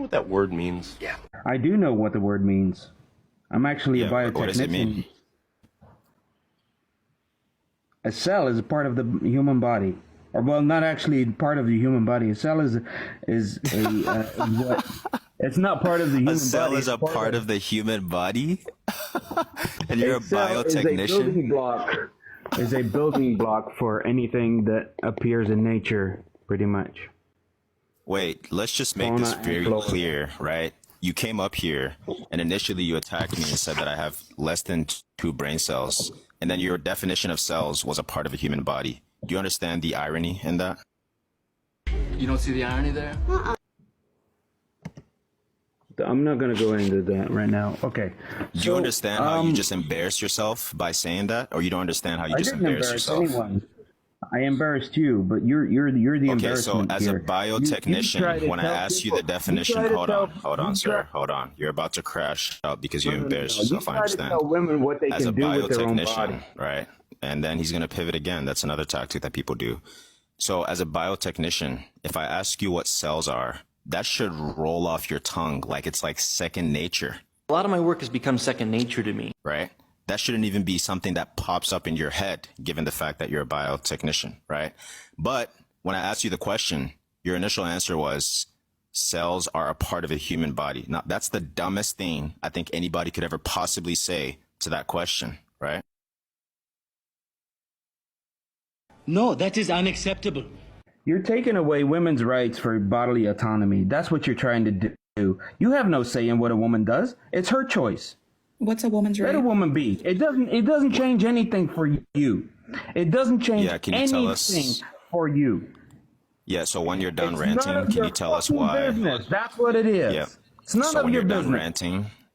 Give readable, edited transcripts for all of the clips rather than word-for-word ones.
what that word means? Yeah. I do know what the word means. I'm actually a biotechnician. What does it mean? A cell is a part of the human body, or well, not actually part of the human body. A cell is what? It's not part of the human body. A cell is a part of the human body, and you're a biotechnician. Is a building block for anything that appears in nature, pretty much. Wait, let's just make this very clear, right? You came up here, and initially you attacked me and said that I have less than 2 brain cells, and then your definition of cells was a part of a human body. Do you understand the irony in that? You don't see the irony there? I'm not going to go into that right now. Okay. Do you understand how you just embarrassed yourself by saying that? Or you don't understand how you just embarrassed yourself? Anyone. I embarrassed you, but you're the embarrassment. Okay, so as a biotechnician, when I ask you the definition, hold on, sir, hold on. You're about to crash out because you embarrassed yourself, I understand. Tell women what they as can a do with their own biotechnician, body. right? And then he's going to pivot again. That's another tactic that people do. So as a biotechnician, if I ask you what cells are, that should roll off your tongue like it's like second nature. A lot of my work has become second nature to me. Right? That shouldn't even be something that pops up in your head, given the fact that you're a biotechnician, right? But when I asked you the question, your initial answer was cells are a part of a human body. Now, that's the dumbest thing I think anybody could ever possibly say to that question, right? No, that is unacceptable. You're taking away women's rights for bodily autonomy. That's what you're trying to do. You have no say in what a woman does. It's her choice. What's a woman's right? Let a woman be. It doesn't change anything for you. It doesn't change anything for you. Yeah, so when you're done ranting, can you tell us why? Business. That's what it is. Yeah. It's none of your business.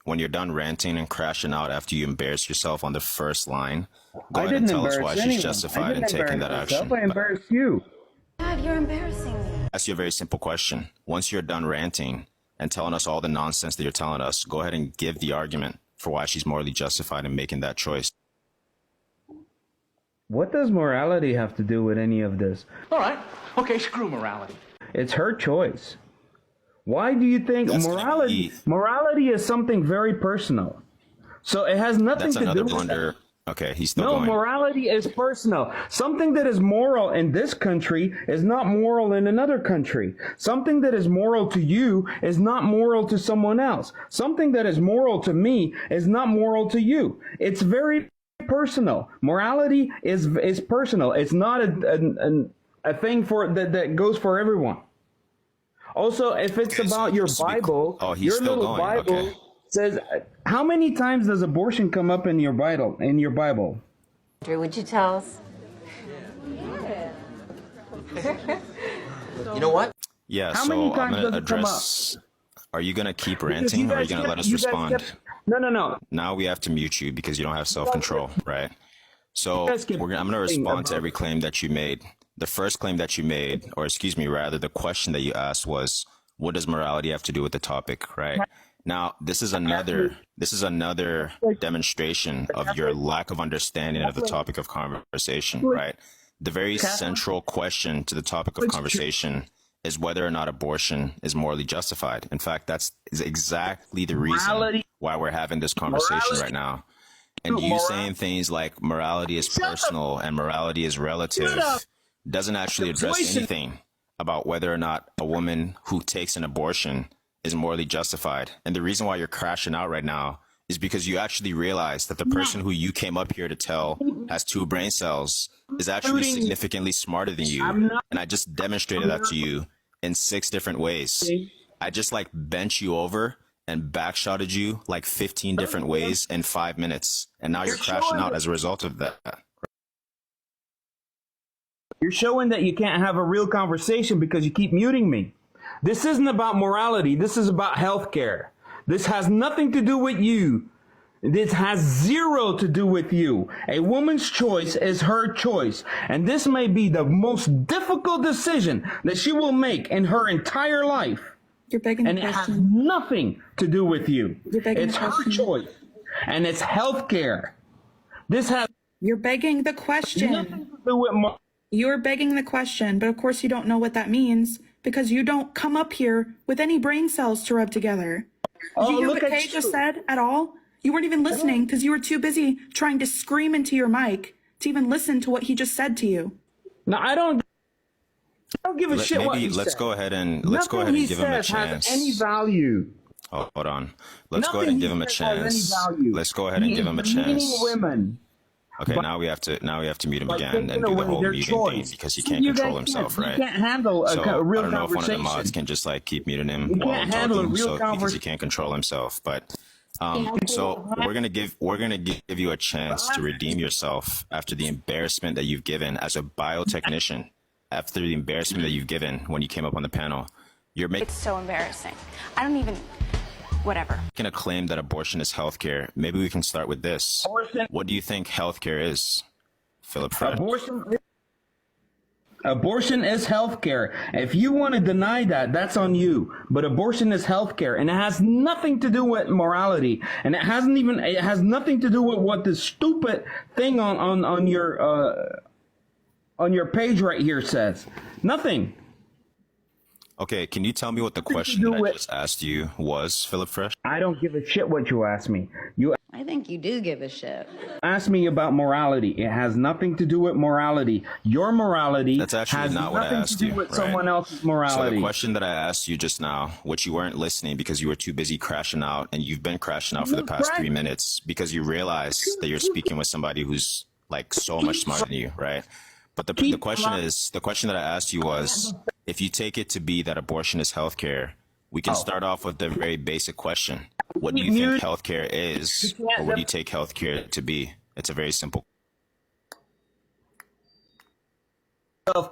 When you're done ranting and crashing out after you embarrass yourself on the first line, go ahead and tell us why she's justified in taking that action. I embarrassed you. God, you're embarrassing me. Ask you a very simple question. Once you're done ranting and telling us all the nonsense that you're telling us, go ahead and give the argument for why she's morally justified in making that choice. What does morality have to do with any of this? All right. Okay, screw morality. It's her choice. Why do you think morality is something very personal? So it has nothing to do with that. Okay, he's still going. No, morality is personal. Something that is moral in this country is not moral in another country. Something that is moral to you is not moral to someone else. Something that is moral to me is not moral to you. It's very personal. Morality is personal. It's not a thing that goes for everyone. Also, if it's about your Bible, your little Bible says, how many times does abortion come up in your Bible? Would you tell us? You know what? Yeah, how many times I'm going to address... Are you going to keup ranting or are you going to let us respond? No. Now we have to mute you because you don't have self-control, right? So I'm going to respond to every claim that you made. The first claim that you made, or excuse me, rather, the question that you asked was, what does morality have to do with the topic, right? Now, this is another demonstration of your lack of understanding of the topic of conversation, right? The very central question to the topic of conversation is whether or not abortion is morally justified. In fact, that's exactly the reason why we're having this conversation right now. And you saying things like morality is personal and morality is relative doesn't actually address anything about whether or not a woman who takes an abortion is morally justified. And the reason why you're crashing out right now is because you actually realize that the person who you came up here to tell has 2 brain cells is actually significantly smarter than you. And I just demonstrated that to you in 6 different ways. I just like bent you over and backshotted you like 15 different ways in 5 minutes. And now you're crashing out as a result of that. You're showing that you can't have a real conversation because you keep muting me. This isn't about morality. This is about healthcare. This has nothing to do with you. This has zero to do with you. A woman's choice is her choice. And this may be the most difficult decision that she will make in her entire life. You're begging the question. And it has nothing to do with you. It's her choice. And it's healthcare. You're begging the question. Nothing to do with You're begging the question, but of course you don't know what that means because you don't come up here with any brain cells to rub together. Did you hear what Kay just said at all? You weren't even listening because you were too busy trying to scream into your mic to even listen to what he just said to you. No, I don't give a shit what he let's said. go ahead and Nothing he give him a says chance. has any value. Oh, hold on. Let's go ahead Nothing and give he him a says has any chance. value. Let's go ahead and He give him a is demeaning chance. women. Okay, now we have to mute him by again taking and do the away whole their muting thing choice. because he See, can't you control guys himself, can't, right? You can't handle So a real I don't know if one of the conversation. mods can just like keep muting him You while can't I'm handle a talking, real so because he conversation. can't control himself. But so we're gonna give you a chance to redeem yourself after the embarrassment that you've given as a biotechnician. After the embarrassment that you've given when you came up on the panel, you're making It's so embarrassing. I don't even. Whatever. a claim that abortion is healthcare. Maybe we can start with this. Abortion- What do you think healthcare is, Philip Fred? Abortion is healthcare. If you want to deny that, that's on you. But abortion is healthcare, and it has nothing to do with morality, and it has nothing to do with what the stupid thing on your page right here says. Nothing. Okay, can you tell me what the question do that I with- just asked you was, Philip Fresh? I don't give a shit what you ask me. You I think you do give a shit. ask me about morality. It has nothing to do with morality. Your morality That's actually has not what I nothing asked to do you, with right? someone else's So morality. the question that I asked you just now, which you weren't listening because you were too busy crashing out, and you've been crashing out for the past 3 minutes because you realize that you're speaking with somebody who's like so much smarter than you, right? But the question that I asked you was, if you take it to be that abortion is healthcare, we can start off with the very basic question. What do you think healthcare is, or what do you take healthcare to be? It's a very simple.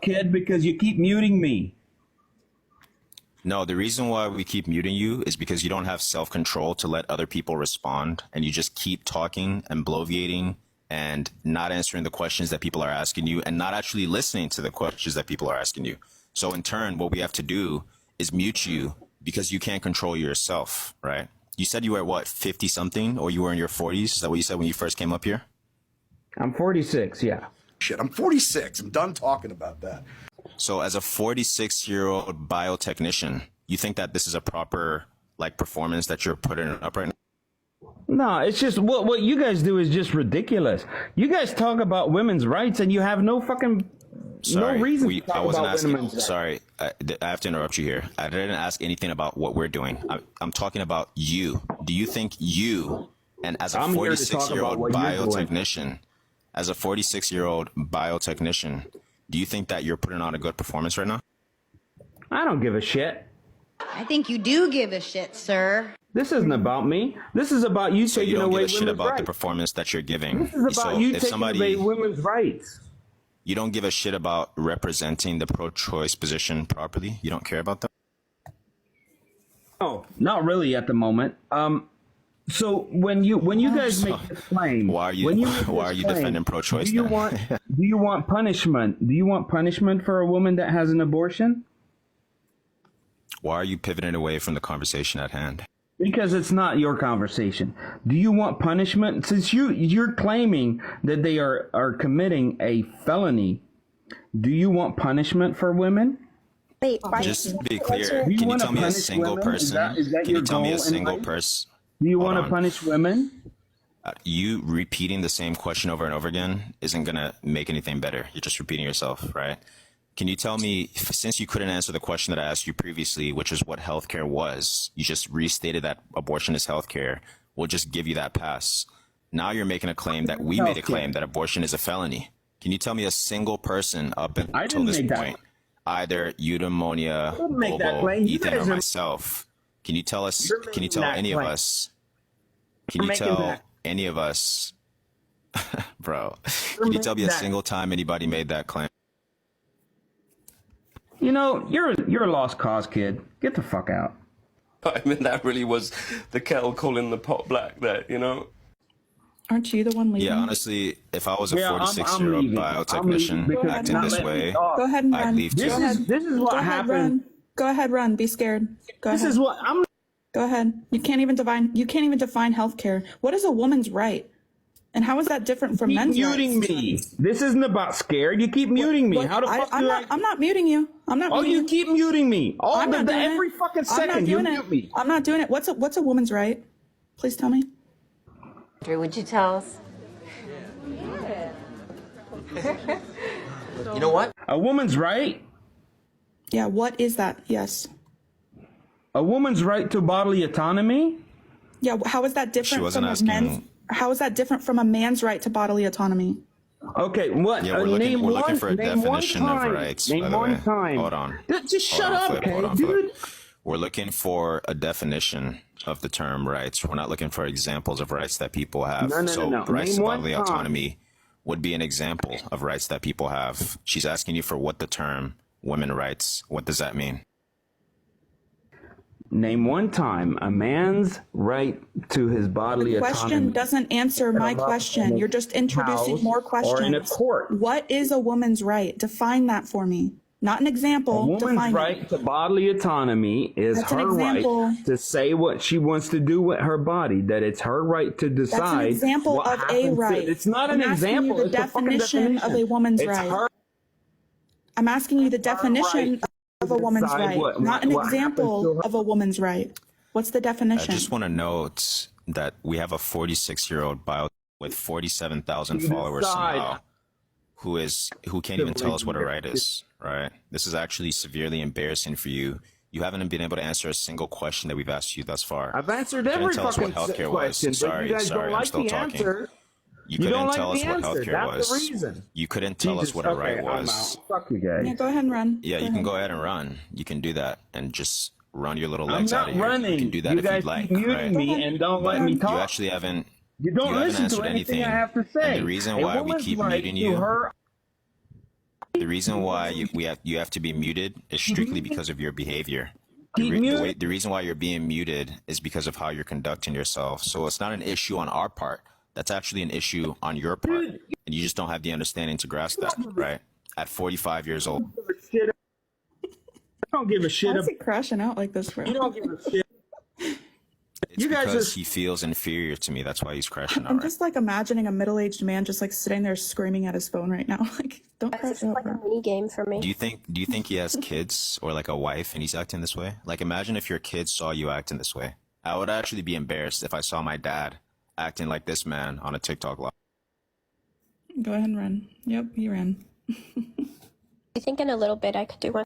Kid, because you keep muting me. No, the reason why we keep muting you is because you don't have self-control to let other people respond, and you just keep talking and bloviating and not answering the questions that people are asking you and not actually listening to the questions that people are asking you. So in turn, what we have to do is mute you because you can't control yourself, right? You said you were what, 50 something, or you were in your 40s? Is that what you said when you first came up here? I'm 46, yeah. Shit, I'm 46. I'm done talking about that. So as a 46-year-old biotechnician, you think that this is a proper like performance that you're putting up right now? No, it's just what you guys do is just ridiculous. You guys talk about women's rights and you have no fucking no reason to talk I wasn't about asking. women's rights. Sorry, I have to interrupt you here. I didn't ask anything about what we're doing. I'm talking about you. Do you think you, and as a I'm here to talk about 46-year-old what you're doing. biotechnician, as a 46-year-old biotechnician, do you think that you're putting on a good performance right now? I don't give a shit. I think you do give a shit, sir. This isn't about me. This is about you So taking you don't away give a shit women's about the rights. performance that you're giving. This is about So you if taking somebody, away women's rights. you don't give a shit about representing the pro-choice position properly. You don't care about that. No, not really at the moment. So when you guys make this claim, Why are you when make why are this you claim, defending pro-choice Do you then? want punishment? Do you want punishment for a woman that has an abortion? Why are you pivoting away from the conversation at hand? Because it's not your conversation. Do you want punishment? Since you're claiming that they are committing a felony, do you want punishment for women? Wait, Just to be clear, Do you can you wanna tell me a punish single women? person? Is that Can you your tell me a goal in single life? person? Do you Hold want to on. punish women? You repeating the same question over and over again isn't gonna make anything better. You're just repeating yourself, right? Can you tell me, since you couldn't answer the question that I asked you previously, which is what healthcare was, you just restated that abortion is healthcare, we'll just give you that pass. Now you're making a claim that we made a claim that abortion is a felony. Can you tell me a single person up until this make that point, either Eudaimonia, didn't make that Bobo, claim. You Ethan, guys or are- myself? Can you tell us? You're Can you making tell that any of claim. us? Can You're you making tell that- any of us, bro? Can you tell me a that- single time anybody made that claim? You know, you're a lost cause, kid. Get the fuck out. I mean, that really was the kettle calling the pot black there, you know? Aren't you the one leaving? Yeah, honestly, if I was a Yeah, I'm 46-year-old leaving. I'm leaving biotechnician because acting not this letting me way, talk. Go ahead and I'd run. leave This too. is what Go ahead, happened. run. Go ahead, run. Be scared. Go This ahead. is what I'm. Go ahead. You can't even define healthcare. What is a woman's right? And how is that different from Keep men's muting rights? me. This isn't about scared. You keep muting me. What? How the fuck do I? I'm not muting you. I'm not. Oh, muting you keep muting me. Oh, I'm not doing every it. fucking I'm not second you doing mute it. me. I'm not doing it. What's a woman's right? Please tell me. Would you tell us? You know what? A woman's right. Yeah. What is that? Yes. A woman's right to bodily autonomy. Yeah. How is that She different wasn't from a asking. men's? How is that different from a man's right to bodily autonomy? Okay, what? Yeah, we're name looking for a name one definition of time. rights. Name by the one way. time. Hold on. Just Hold shut on, up, Flip. Hold okay, on, dude. Flip. We're looking for a definition of the term rights. We're not looking for examples of rights that people have. No. Rights Name to one bodily time. autonomy would be an example of rights that people have. She's asking you for what the term women rights, what does that mean? Name one time a man's right to his bodily The question autonomy. doesn't answer my In a question. You're just introducing house more questions. or in a court. What is a woman's right? Define that for me. Not an example. A woman's Define right it. to bodily autonomy is That's an her right example. to say what she wants to do with her body. That it's her right to decide. That's an example what of a happens to- right. It's not I'm an asking example. you the It's a fucking definition of a woman's It's right. her I'm asking you the definition right of a woman's decide right, what- not an what happens to example her. of a woman's right. What's the I definition? just want to note that we have a 46-year-old bio with 47,000 You followers decide. somehow who can't even tell us what a right is, right? This is actually severely embarrassing for you. You haven't been able to answer a single question that we've asked you thus far. I've answered You couldn't every tell us fucking what healthcare question. was. But Sorry, you guys sorry, don't I'm like still the talking. answer. You You don't couldn't like tell us the what answer. healthcare That's was. the reason. You couldn't tell us what a right I'm was. out. Fuck you guys. Yeah, go ahead and run. Yeah, Go you can ahead. go ahead and run. You can do that and just run your little I'm legs out not of here. running. You can do that You if guys you'd like, keep muting right? me and don't let But me you talk. actually haven't. You don't haven't listen to answered anything anything. I have to say. And the reason A why we woman's keep right muting to you, her- the reason why you have to be muted is strictly because of your behavior. Keep muted. The reason why you're being muted is because of how you're conducting yourself. So it's not an issue on our part. That's actually an issue on your part. And you just don't have the understanding to grasp that, right? At 45 years old. I don't give a shit. Why is he crashing out like this, bro? You don't give a shit. It's You guys because are- he feels inferior to me. That's why he's crashing out. I'm Right? just like imagining a middle-aged man just like sitting there screaming at his phone right now. Like, don't crash It's out, like a bro. mini game for me. Do you think he has kids or like a wife and he's acting this way? Like imagine if your kids saw you acting this way. I would actually be embarrassed if I saw my dad acting like this man on a TikTok live. Go ahead and run. Yep, you ran. I think in a little bit I could do one.